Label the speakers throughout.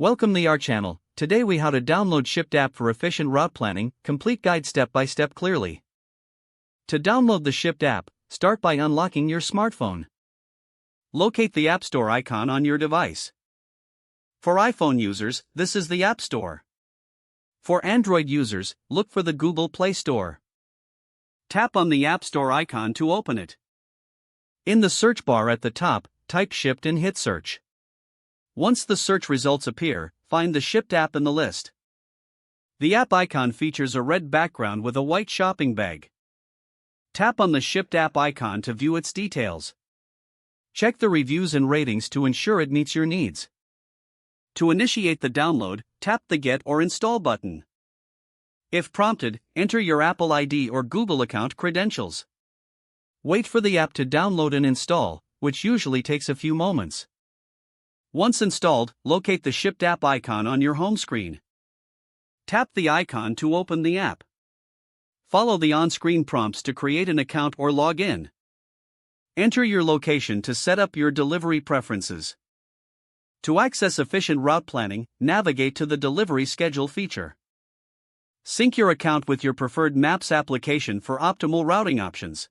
Speaker 1: Welcome to our channel. Today we how to download Shipt app for efficient route planning, complete guide step by step clearly. To download the Shipt app, start by unlocking your smartphone. Locate the App Store icon on your device. For iPhone users, this is the App Store. For Android users, look for the Google Play Store. Tap on the App Store icon to open it. In the search bar at the top, type Shipt and hit search. Once the search results appear, find the Shipt app in the list. The app icon features a red background with a white shopping bag. Tap on the Shipt app icon to view its details. Check the reviews and ratings to ensure it meets your needs. To initiate the download, tap the Get or Install button. If prompted, enter your Apple ID or Google account credentials. Wait for the app to download and install, which usually takes a few moments. Once installed, locate the Shipt app icon on your home screen. Tap the icon to open the app. Follow the on-screen prompts to create an account or log in. Enter your location to set up your delivery preferences. To access efficient route planning, navigate to the Delivery Schedule feature. Sync your account with your preferred Maps application for optimal routing options.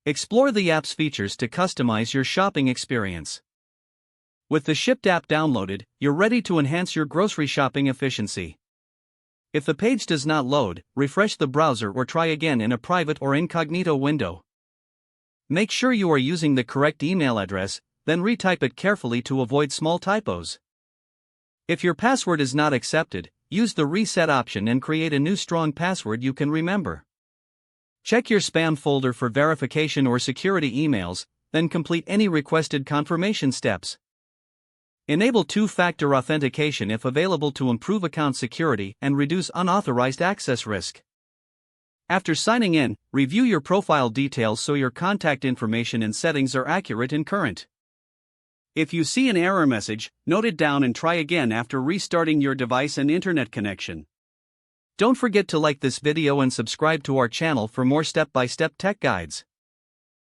Speaker 1: Explore the app's features to customize your shopping experience. With the Shipt app downloaded, you're ready to enhance your grocery shopping efficiency. If the page does not load, refresh the browser or try again in a private or incognito window. Make sure you are using the correct email address, then retype it carefully to avoid small typos. If your password is not accepted, use the reset option and create a new strong password you can remember. Check your spam folder for verification or security emails, then complete any requested confirmation steps. Enable two-factor authentication if available to improve account security and reduce unauthorized access risk. After signing in, review your profile details so your contact information and settings are accurate and current. If you see an error message, note it down and try again after restarting your device and internet connection. Don't forget to like this video and subscribe to our channel for more step-by-step tech guides.